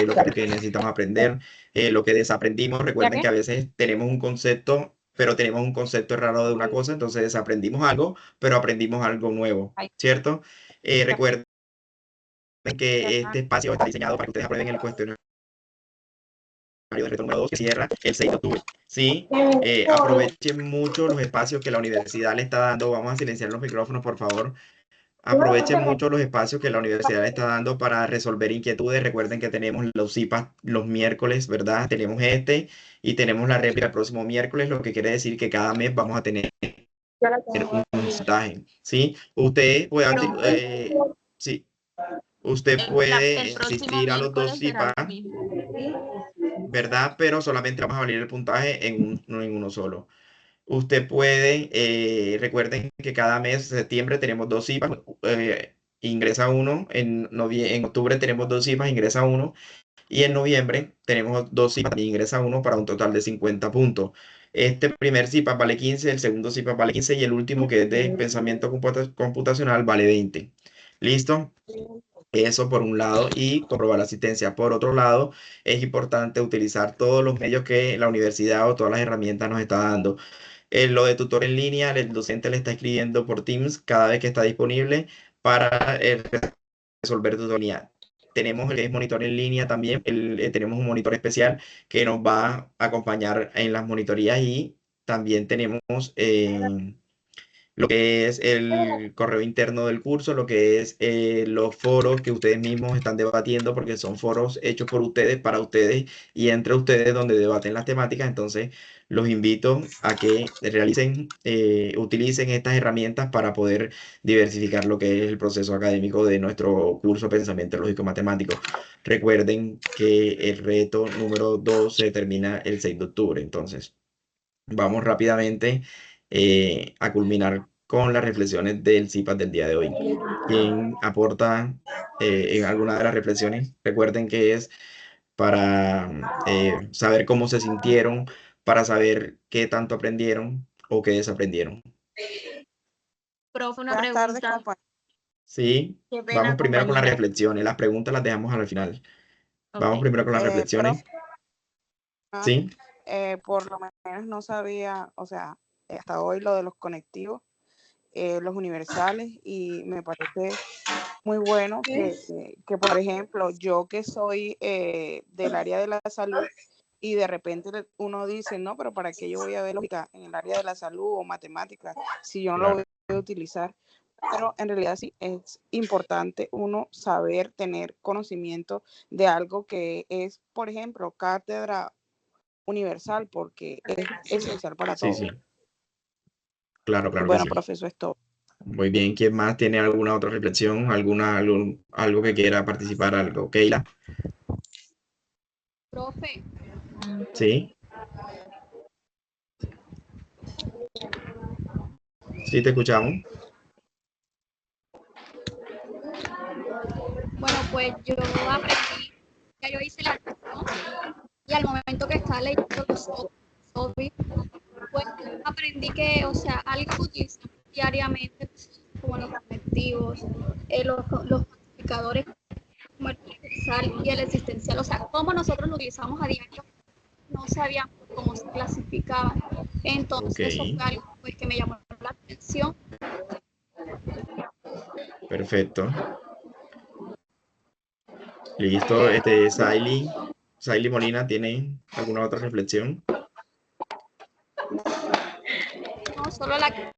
lo que necesitamos aprender, lo que desaprendimos. Recuerden que a veces tenemos un concepto, pero tenemos un concepto errado de una cosa, entonces desaprendimos algo, pero aprendimos algo nuevo, ¿cierto? Recuerden que este espacio está diseñado para que ustedes aprueben el cuestionario de reto número 2 que cierra el 6 de octubre. Sí, aprovechen mucho los espacios que la universidad le está dando. Vamos a silenciar los micrófonos, por favor. Aprovechen mucho los espacios que la universidad le está dando para resolver inquietudes. Recuerden que tenemos los CIPAS los miércoles, ¿verdad? Tenemos este y tenemos la réplica el próximo miércoles, lo que quiere decir que cada mes vamos a tener un puntaje, ¿sí? Usted puede, sí, usted puede El próximo asistir a los dos miércoles será CIPAS, lo mismo. ¿verdad? Pero solamente vamos a abrir el puntaje no en uno solo. Usted puede, recuerden que cada mes de septiembre tenemos dos CIFAs, ingresa uno, en octubre tenemos dos CIFAs, ingresa uno, y en noviembre tenemos dos CIFAs, ingresa uno para un total de 50 puntos. Este primer CIFAS vale 15, el segundo CIFAS vale 15 y el último que es de pensamiento computacional vale 20. ¿Listo? Eso por un lado y comprobar la asistencia. Por otro lado, es importante utilizar todos los medios que la universidad o todas las herramientas nos está dando. Lo de tutor en línea, el docente le está escribiendo por Teams cada vez que está disponible para resolver tutoría. Tenemos el que es monitor en línea también, tenemos un monitor especial que nos va a acompañar en las monitorías y también tenemos lo que es el correo interno del curso, lo que es los foros que ustedes mismos están debatiendo, porque son foros hechos por ustedes, para ustedes y entre ustedes donde debaten las temáticas. Entonces, los invito a que realicen, utilicen estas herramientas para poder diversificar lo que es el proceso académico de nuestro curso Pensamiento Lógico Matemático. Recuerden que el reto número 2 se termina el 6 de octubre. Entonces, vamos rápidamente a culminar con las reflexiones del CIPAS del día de hoy. ¿Quién aporta en alguna de las reflexiones? Recuerden que es para saber cómo se sintieron, para saber qué tanto aprendieron o qué desaprendieron. Profe, una Buenas tardes, pregunta. compañero. Sí, Qué pena, vamos primero con las compañera. reflexiones. Las preguntas las dejamos al final. Vamos Ok. primero con las reflexiones. Profe, Sí, por lo menos no sabía, o sea, hasta hoy lo de los conectivos, los universales, y me parece muy bueno que, por ejemplo, yo que soy del área de la salud y de repente uno dice, no, pero ¿para qué yo voy a ver lógica en el área de la salud o matemáticas si yo no lo claro. voy a utilizar? Pero en realidad sí es importante uno saber tener conocimiento de algo que es, por ejemplo, cátedra universal, porque es esencial para Sí, todos. sí. Claro, claro que Bueno, sí. profe, eso es todo. Muy bien, ¿quién más tiene alguna otra reflexión? Algo que quiera participar? ¿Algo? Keila, Profe, ¿sí? Sí, te escuchamos. bueno, pues yo aprendí, ya yo hice la lección y al momento que estaba leyendo los SOFI, pues aprendí que, o sea, algo que utilizamos diariamente, como los conectivos, los cuantificadores, como el universal y el existencial, o sea, cómo nosotros lo utilizamos a diario, no sabíamos cómo se clasificaban. Entonces, eso fue algo pues, que me llamó la atención. Perfecto. Listo, Saily Molina, ¿tiene alguna otra reflexión? No, solo la que...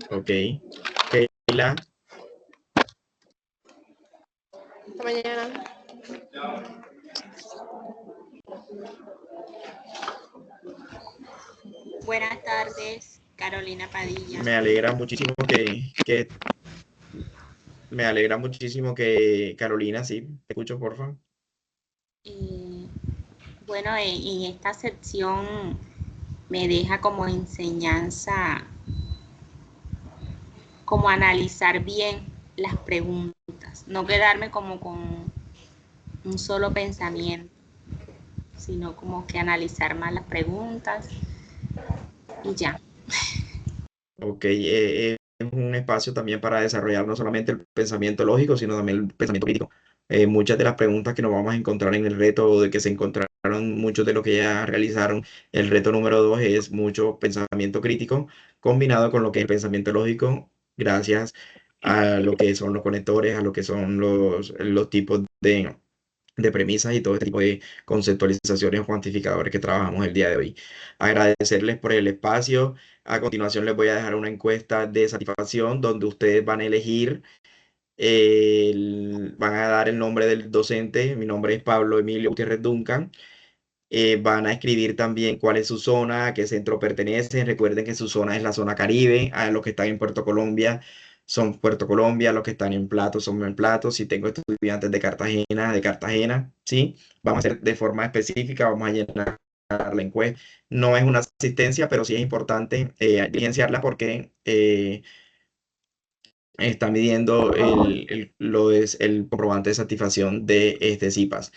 Ok. Keila, Hasta mañana. Buenas tardes, Carolina Padilla. me alegra muchísimo me alegra muchísimo que Carolina, sí, te escucho, por favor. Bueno, en esta sección me deja como enseñanza, como analizar bien las preguntas, no quedarme como con un solo pensamiento, sino como que analizar más las preguntas y ya. Ok, es un espacio también para desarrollar no solamente el pensamiento lógico, sino también el pensamiento crítico, Muchas de las preguntas que nos vamos a encontrar en el reto o de que se encontraron muchos de lo que ya realizaron, el reto número 2 es mucho pensamiento crítico combinado con lo que es el pensamiento lógico, gracias a lo que son los conectores, a lo que son los tipos de premisas y todo este tipo de conceptualizaciones o cuantificadores que trabajamos el día de hoy. Agradecerles por el espacio. A continuación les voy a dejar una encuesta de satisfacción donde ustedes van a elegir, van a dar el nombre del docente. Mi nombre es Pablo Emilio Gutiérrez Duncan. Van a escribir también cuál es su zona, a qué centro pertenece. Recuerden que su zona es la zona Caribe. A los que están en Puerto Colombia son Puerto Colombia, los que están en Plato son en Plato. Si tengo estudiantes de Cartagena, ¿sí? Vamos a hacer de forma específica, vamos a llenar la encuesta. No es una asistencia, pero sí es importante diligenciarla porque está midiendo lo es el comprobante de satisfacción de este CIPAS.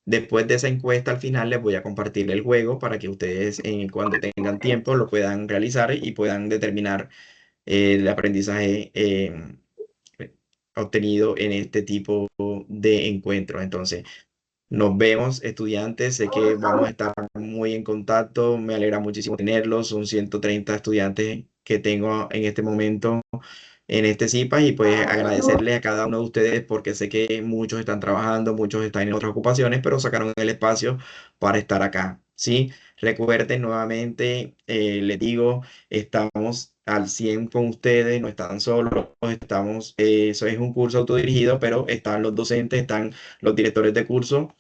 Después de esa encuesta, al final les voy a compartir el juego para que ustedes, cuando tengan tiempo, lo puedan realizar y puedan determinar el aprendizaje obtenido en este tipo de encuentros. Entonces, nos vemos, estudiantes. Sé que vamos a estar muy en contacto. Me alegra muchísimo tenerlos. Son 130 estudiantes que tengo en este momento en este CIPAS y pues agradecerle a cada uno de ustedes porque sé que muchos están trabajando, muchos están en otras ocupaciones, pero sacaron el espacio para estar acá, ¿sí? Recuerden nuevamente, les digo, estamos al 100 con ustedes, no están solos, estamos, eso es un curso autodirigido, pero están los docentes, están los directores de curso.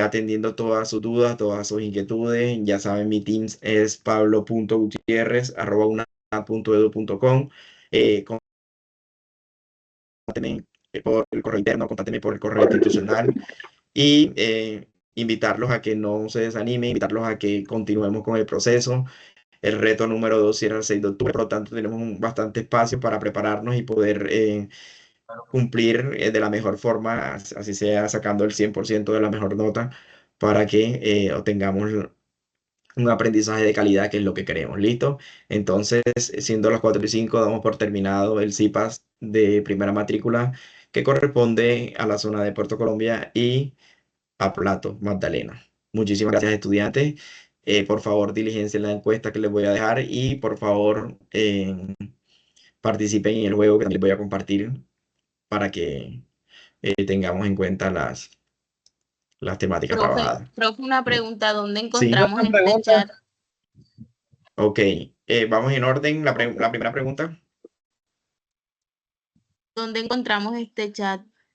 Atendiendo todas sus dudas, todas sus inquietudes. Ya saben, mi Teams es pablo.gutierrez@unam.edu.com. Contáctenme por el correo interno, contáctenme por el correo institucional y invitarlos a que no se desanimen, invitarlos a que continuemos con el proceso. El reto número 2 cierra el 6 de octubre, por lo tanto tenemos bastante espacio para prepararnos y poder cumplir de la mejor forma, así sea sacando el 100% de la mejor nota para que obtengamos un aprendizaje de calidad, que es lo que queremos. ¿Listo? Entonces, siendo las 4:05, damos por terminado el CIPAS de primera matrícula que corresponde a la zona de Puerto Colombia y a Plato, Magdalena. Muchísimas gracias, estudiantes. Por favor, diligencien la encuesta que les voy a dejar y por favor participen en el juego que les voy a compartir para que tengamos en cuenta las temáticas trabajadas. Profe, una pregunta, ¿dónde Sí, encontramos este chat? ok. Vamos en orden. La primera pregunta. ¿Dónde encontramos este chat?